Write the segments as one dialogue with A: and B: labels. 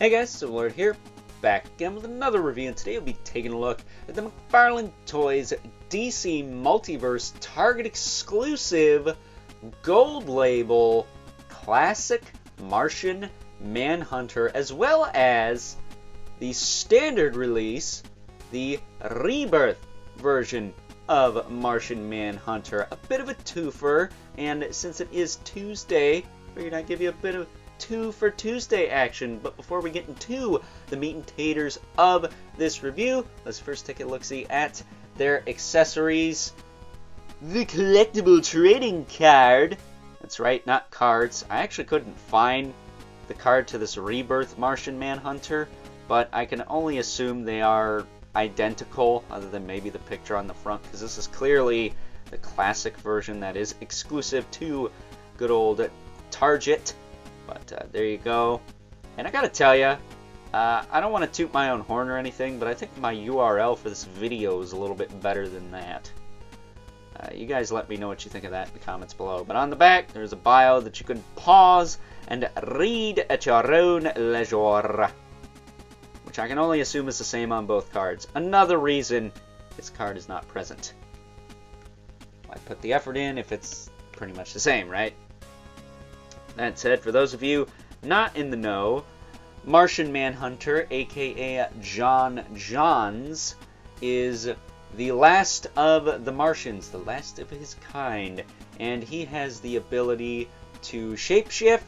A: Hey guys, so Lord here, back again with another review, and today we'll be taking a look at the McFarlane Toys DC Multiverse Target exclusive gold label classic Martian Manhunter, as well as the standard release, the Rebirth version of Martian Manhunter. A bit of a twofer, and since it is Tuesday, I figured I'd give you a bit of two for Tuesday action. But before we get into the meat and taters of this review, let's first take a look-see at their accessories. The collectible trading card. That's right, not cards. I actually couldn't find the card to this Rebirth Martian Manhunter, but I can only assume they are identical, other than maybe the picture on the front, because this is clearly the classic version that is exclusive to good old Target. But there you go. And I gotta tell you, I don't want to toot my own horn or anything, but I think my URL for this video is a little bit better than that. You guys let me know what you think of that in the comments below. But on the back, there's a bio that you can pause and read at your own leisure, which I can only assume is the same on both cards. Another reason this card is not present. Why put the effort in if it's pretty much the same, right? That said, for those of you not in the know, Martian Manhunter, aka John Johns, is the last of the Martians, the last of his kind, and he has the ability to shapeshift.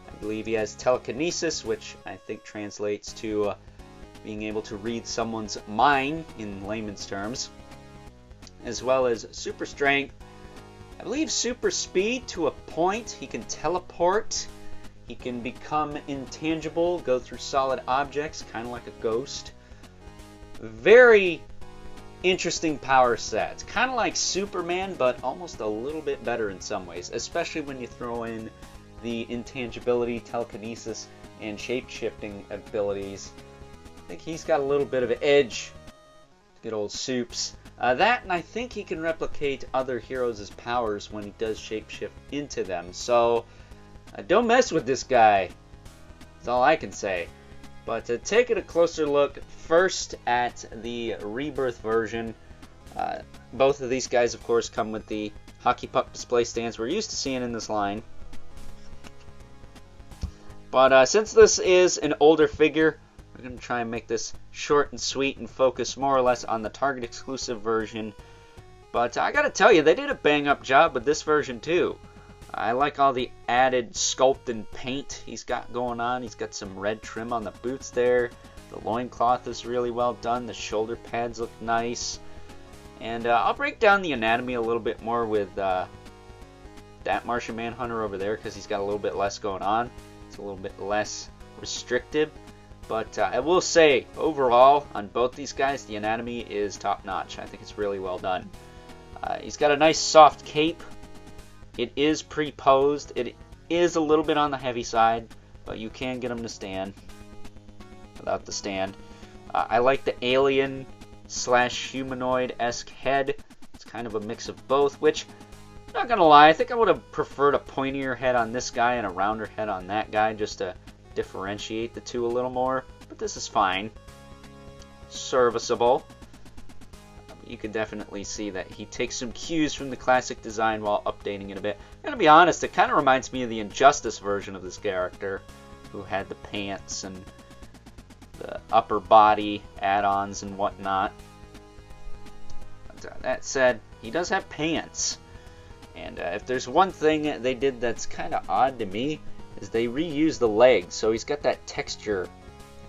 A: I believe he has telekinesis, which I think translates to being able to read someone's mind in layman's terms, as well as super strength. I believe super speed to a point. He can teleport. He can become intangible, go through solid objects, kind of like a ghost. Very interesting power set. Kind of like Superman, but almost a little bit better in some ways, especially when you throw in the intangibility, telekinesis, and shape-shifting abilities. I think he's got a little bit of an edge. Good old Soups. That, and I think he can replicate other heroes' powers when he does shapeshift into them. So, don't mess with this guy. That's all I can say. But taking a closer look first at the Rebirth version. Both of these guys, of course, come with the hockey puck display stands we're used to seeing in this line. But since this is an older figure, we're going to try and make this short and sweet and focus more or less on the Target exclusive version. But I gotta tell you, they did a bang up job with this version too. I like all the added sculpt and paint he's got going on. He's got some red trim on the boots there. The loincloth is really well done. The shoulder pads look nice. And I'll break down the anatomy a little bit more with that Martian Manhunter over there, because he's got a little bit less going on. It's a little bit less restrictive. But I will say, overall, on both these guys, the anatomy is top-notch. I think it's really well done. He's got a nice soft cape. It is pre-posed. It is a little bit on the heavy side, but you can get him to stand without the stand. I like the alien/humanoid-esque head. It's kind of a mix of both, which, not gonna lie, I think I would have preferred a pointier head on this guy and a rounder head on that guy, just to differentiate the two a little more, but this is fine. Serviceable. You can definitely see that he takes some cues from the classic design while updating it a bit. I'm gonna be honest, it kind of reminds me of the Injustice version of this character, who had the pants and the upper body add-ons and whatnot. But, that said, he does have pants. And if there's one thing they did that's kind of odd to me, is they reuse the legs, so he's got that texture,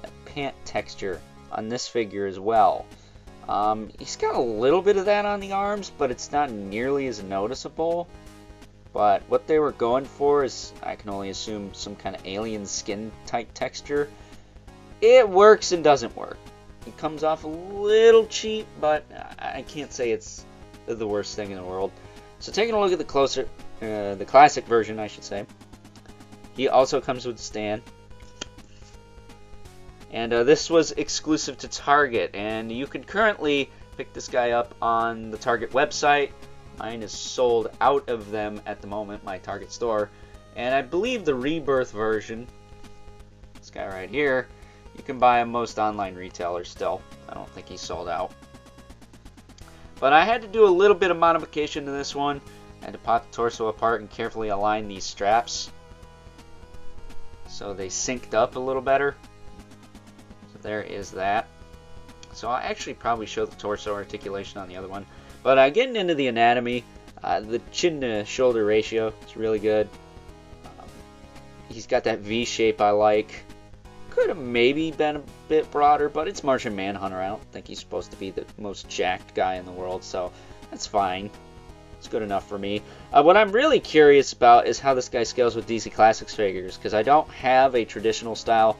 A: that pant texture on this figure as well. He's got a little bit of that on the arms, but it's not nearly as noticeable. But what they were going for is, I can only assume, some kind of alien skin type texture. It works and doesn't work. It comes off a little cheap, but I can't say it's the worst thing in the world. So taking a look at the classic version, I should say. He also comes with a stand. And this was exclusive to Target, and you can currently pick this guy up on the Target website. Mine is sold out of them at the moment, my Target store. And I believe the Rebirth version, this guy right here, You can buy him most online retailers still. I don't think he's sold out. But I had to do a little bit of modification to this one. I had to pop the torso apart and carefully align these straps so they synced up a little better. So there is that. So I'll actually probably show the torso articulation on the other one. But getting into the anatomy, the chin to shoulder ratio is really good. He's got that V shape I like. Could have maybe been a bit broader, but it's Martian Manhunter. I don't think he's supposed to be the most jacked guy in the world, so that's fine. It's good enough for me. What I'm really curious about is how this guy scales with DC Classics figures, because I don't have a traditional style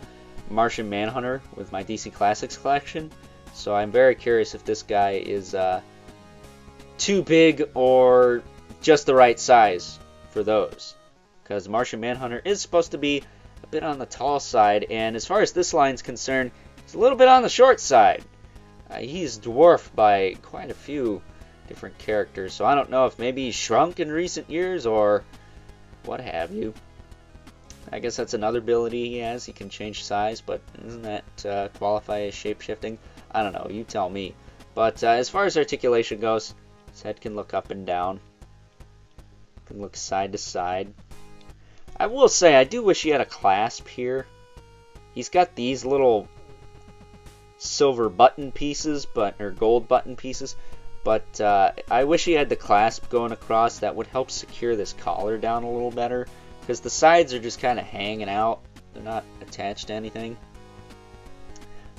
A: Martian Manhunter with my DC Classics collection, so I'm very curious if this guy is too big or just the right size for those, because Martian Manhunter is supposed to be a bit on the tall side, and as far as this line's concerned, it's a little bit on the short side. He's dwarfed by quite a few different characters, so I don't know if maybe he's shrunk in recent years or what have you. I guess that's another ability he has. He can change size, but doesn't that qualify as shape-shifting? I don't know, you tell me. But as far as articulation goes, his head can look up and down, can look side to side. I will say, I do wish he had a clasp here. He's got these little silver button pieces, or gold button pieces, but I wish he had the clasp going across. That would help secure this collar down a little better, because the sides are just kind of hanging out. They're not attached to anything.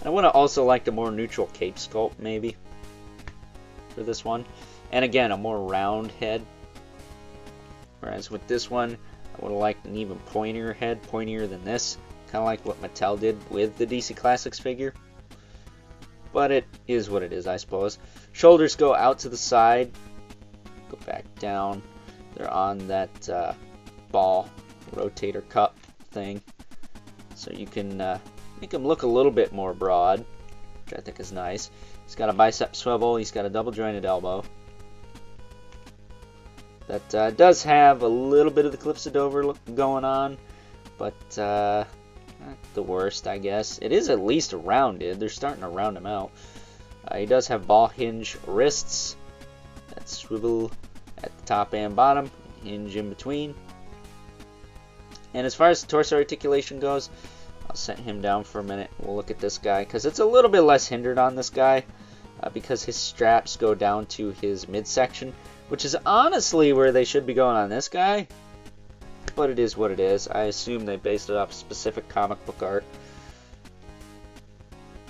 A: I would have also liked a more neutral cape sculpt, maybe, for this one. And again, a more round head. Whereas with this one, I would have liked an even pointier head, pointier than this. Kind of like what Mattel did with the DC Classics figure. But it is what it is, I suppose. Shoulders go out to the side. Go back down. They're on that ball rotator cup thing. So you can make him look a little bit more broad, which I think is nice. He's got a bicep swivel. He's got a double jointed elbow. That does have a little bit of the clips of Dover going on, but not the worst, I guess. It is at least rounded. They're starting to round him out. He does have ball hinge wrists that swivel at the top and bottom, hinge in between. And as far as the torso articulation goes, I'll set him down for a minute. We'll look at this guy, because it's a little bit less hindered on this guy, because his straps go down to his midsection, which is honestly where they should be going on this guy, but it is what it is. I assume they based it off specific comic book art.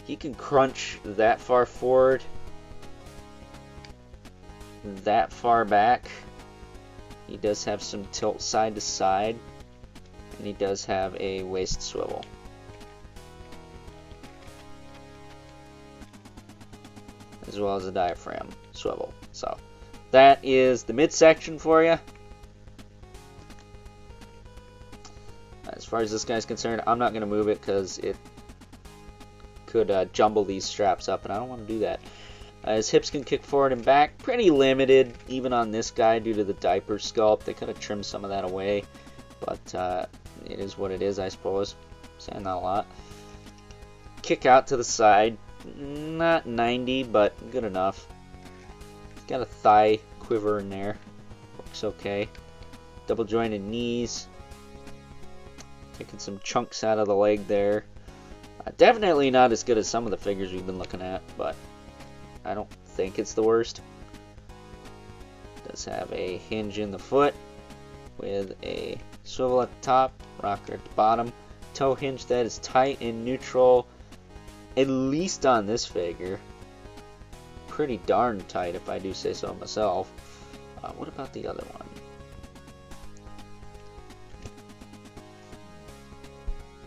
A: He can crunch that far forward, that far back. He does have some tilt side to side, and he does have a waist swivel. As well as a diaphragm swivel. So that is the midsection for you. As far as this guy's concerned, I'm not going to move it because it could jumble these straps up, and I don't want to do that. His hips can kick forward and back. Pretty limited, even on this guy, due to the diaper sculpt. They could have trimmed some of that away, but it is what it is, I suppose. Saying that a lot. Kick out to the side. Not 90, but good enough. Got a thigh quiver in there. Works okay. Double jointed knees. Taking some chunks out of the leg there. Definitely not as good as some of the figures we've been looking at, but I don't think it's the worst. Does have a hinge in the foot with a swivel at the top, rocker at the bottom. Toe hinge that is tight and neutral, at least on this figure. Pretty darn tight, if I do say so myself. What about the other one?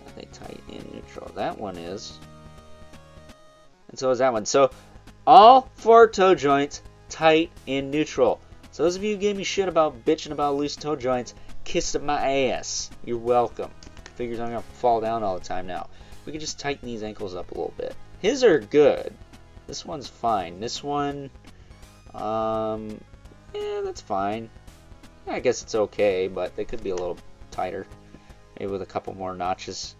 A: Are they tight and neutral? That one is. And so is that one. So all 4 toe joints tight and neutral. So those of you who gave me shit about bitching about loose toe joints, kiss my ass. You're welcome. Figures aren't gonna fall down all the time now. We can just tighten these ankles up a little bit. His are good. This one's fine. This one, yeah, that's fine. I guess it's okay, but they could be a little tighter. Maybe with a couple more notches.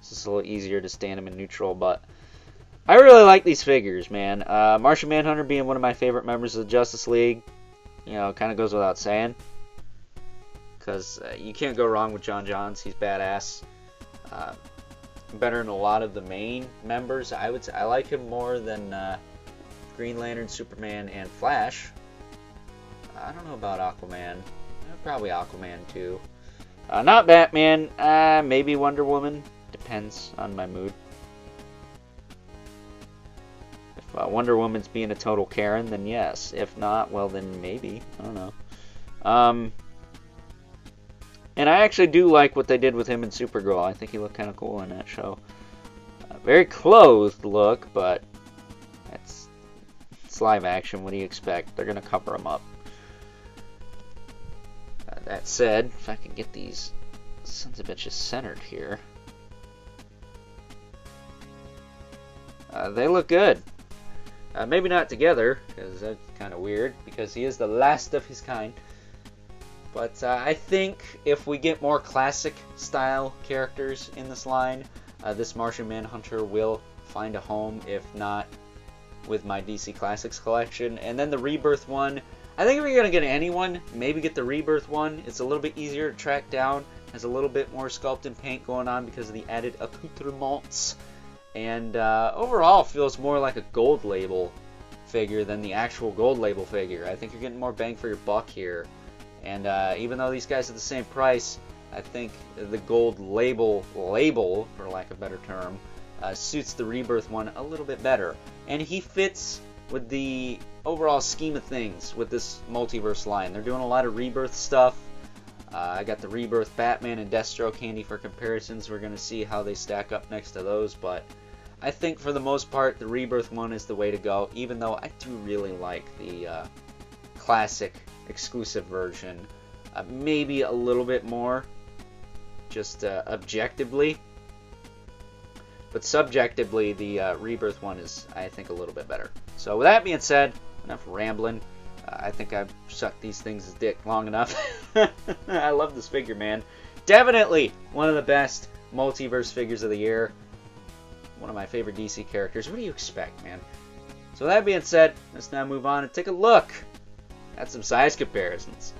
A: It's just a little easier to stand him in neutral, but I really like these figures, man. Martian Manhunter being one of my favorite members of the Justice League, you know, kind of goes without saying. Because you can't go wrong with John Johns. He's badass. Better than a lot of the main members. I like him more than Green Lantern, Superman, and Flash. I don't know about Aquaman. Probably Aquaman too. Not Batman. Maybe Wonder Woman. Depends on my mood. If Wonder Woman's being a total Karen, then yes. If not, well then maybe. I don't know. And I actually do like what they did with him in Supergirl. I think he looked kind of cool in that show. Very clothed look, but it's live action. What do you expect? They're going to cover him up. That said, if I can get these sons of bitches centered here. They look good. Maybe not together, because that's kind of weird, because he is the last of his kind. But I think if we get more classic style characters in this line, this Martian Manhunter will find a home, if not with my DC Classics collection. And then the Rebirth one, I think if you're going to get anyone, maybe get the Rebirth one. It's a little bit easier to track down, has a little bit more sculpt and paint going on because of the added accoutrements. And overall feels more like a gold label figure than the actual gold label figure. I think you're getting more bang for your buck here. And even though these guys are the same price, I think the gold label, for lack of a better term, suits the Rebirth one a little bit better. And he fits with the overall scheme of things with this Multiverse line. They're doing a lot of Rebirth stuff. I got the Rebirth Batman and Deathstroke handy for comparisons. We're going to see how they stack up next to those. But I think for the most part, the Rebirth one is the way to go, even though I do really like the classic exclusive version, maybe a little bit more, just objectively, but subjectively the Rebirth one is, I think, a little bit better. So with that being said, enough rambling. I think I've sucked these things' dick long enough. I love this figure, man. Definitely one of the best Multiverse figures of the year. One of my favorite DC characters. What do you expect, man? So that being said, let's now move on and take a look at some size comparisons.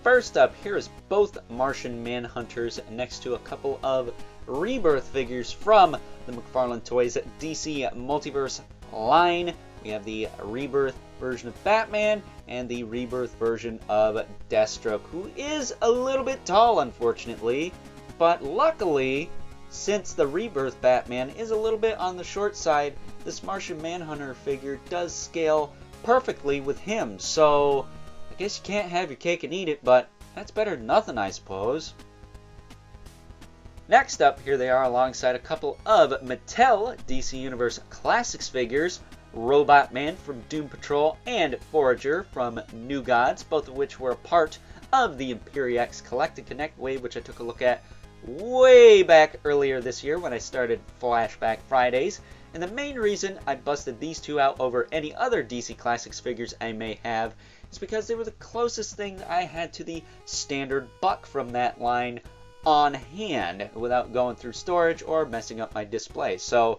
A: First up, here is both Martian Manhunters next to a couple of Rebirth figures from the McFarlane Toys DC Multiverse line. We have the Rebirth version of Batman and the Rebirth version of Deathstroke, who is a little bit tall, unfortunately, but luckily, since the Rebirth Batman is a little bit on the short side, this Martian Manhunter figure does scale perfectly with him, so I guess you can't have your cake and eat it, but that's better than nothing, I suppose. Next up, here they are alongside a couple of Mattel DC Universe Classics figures, Robot Man from Doom Patrol and Forager from New Gods, both of which were a part of the Imperiex Collect and Connect wave, which I took a look at way back earlier this year when I started Flashback Fridays. And the main reason I busted these two out over any other DC Classics figures I may have is because they were the closest thing I had to the standard buck from that line on hand without going through storage or messing up my display. So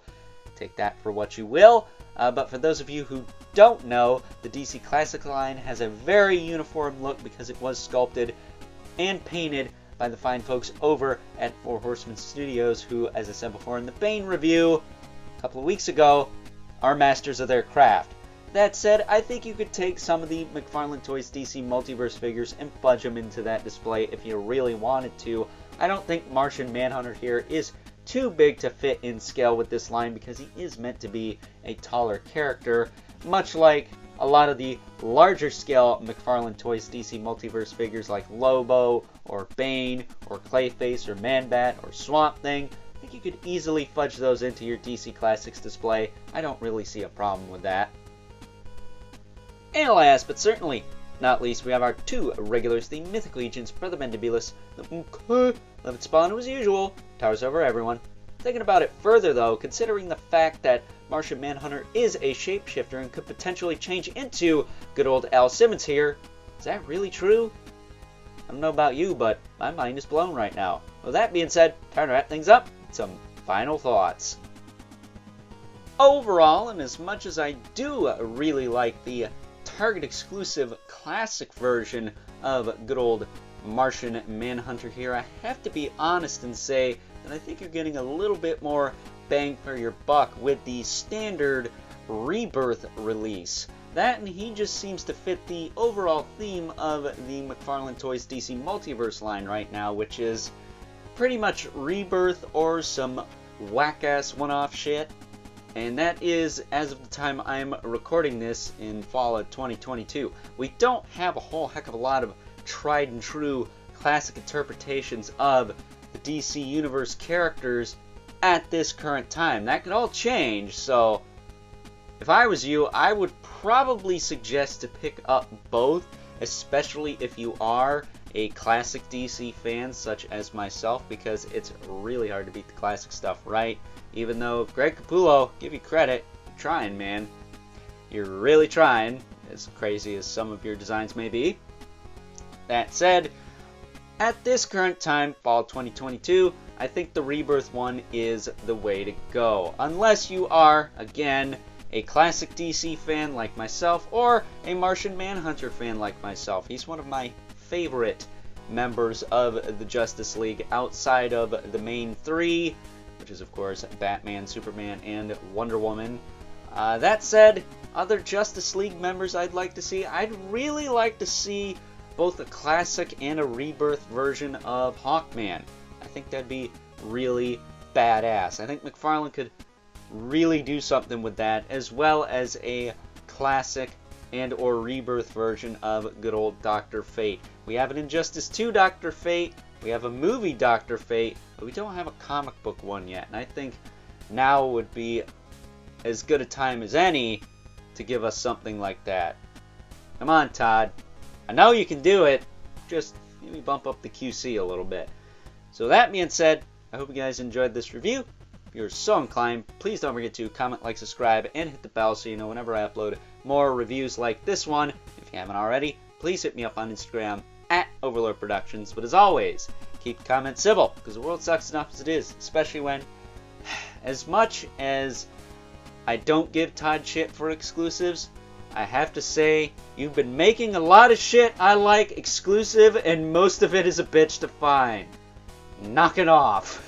A: take that for what you will. But for those of you who don't know, the DC Classic line has a very uniform look because it was sculpted and painted by the fine folks over at Four Horsemen Studios, who, as I said before in the Bane review a couple of weeks ago, are masters of their craft. That said, I think you could take some of the McFarlane Toys DC Multiverse figures and fudge them into that display if you really wanted to. I don't think Martian Manhunter here is too big to fit in scale with this line because he is meant to be a taller character, much like a lot of the larger scale McFarlane Toys DC Multiverse figures like Lobo or Bane or Clayface or Man-Bat or Swamp Thing. I think you could easily fudge those into your DC Classics display. I don't really see a problem with that. And last but certainly not least, we have our two regulars, the Mythic Legions, Brother Mandibulas, the Love Spawn, who as usual, towers over everyone. Thinking about it further though, considering the fact that Martian Manhunter is a shapeshifter and could potentially change into good old Al Simmons here, is that really true? I don't know about you, but my mind is blown right now. With that being said, time to wrap things up. Some final thoughts. Overall, and as much as I do really like the Target exclusive classic version of good old Martian Manhunter here, I have to be honest and say that I think you're getting a little bit more bang for your buck with the standard Rebirth release. That, and he just seems to fit the overall theme of the McFarlane Toys DC Multiverse line right now, which is pretty much Rebirth or some whack-ass one-off shit. And that is, as of the time I'm recording this, in fall of 2022. We don't have a whole heck of a lot of tried and true classic interpretations of the DC Universe characters at this current time. That could all change, so if I was you, I would probably suggest to pick up both, especially if you are a classic DC fan such as myself, because it's really hard to beat the classic stuff, right? Even though Greg Capullo, give you credit, you're trying, man. You're really trying, as crazy as some of your designs may be. That said, at this current time, fall 2022, I think the Rebirth one is the way to go. Unless you are, again, a classic DC fan like myself, or a Martian Manhunter fan like myself. He's one of my favorite members of the Justice League outside of the main three, which is of course Batman, Superman, and Wonder Woman. That said, other Justice League members I'd like to see, I'd really like to see both a classic and a Rebirth version of Hawkman. I think that'd be really badass. I think McFarlane could really do something with that, as well as a classic and or Rebirth version of good old Dr. Fate. We have an Injustice 2 Dr. Fate, we have a movie Dr. Fate, but we don't have a comic book one yet, and I think now would be as good a time as any to give us something like that. Come on, Todd. I know you can do it, just maybe bump up the QC a little bit. So that being said, I hope you guys enjoyed this review. If you're so inclined, please don't forget to comment, like, subscribe, and hit the bell so you know whenever I upload more reviews like this one. If you haven't already, please hit me up on Instagram at Overlord Productions. But as always, keep comments civil, because the world sucks enough as it is, especially when, as much as I don't give Todd shit for exclusives, I have to say, you've been making a lot of shit I like exclusive, and most of it is a bitch to find. Knock it off.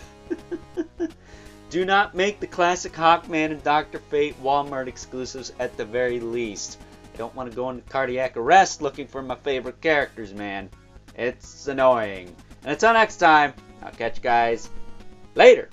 A: Do not make the classic Hawkman and Dr. Fate Walmart exclusives at the very least. I don't want to go into cardiac arrest looking for my favorite characters, man. It's annoying. And until next time, I'll catch you guys later.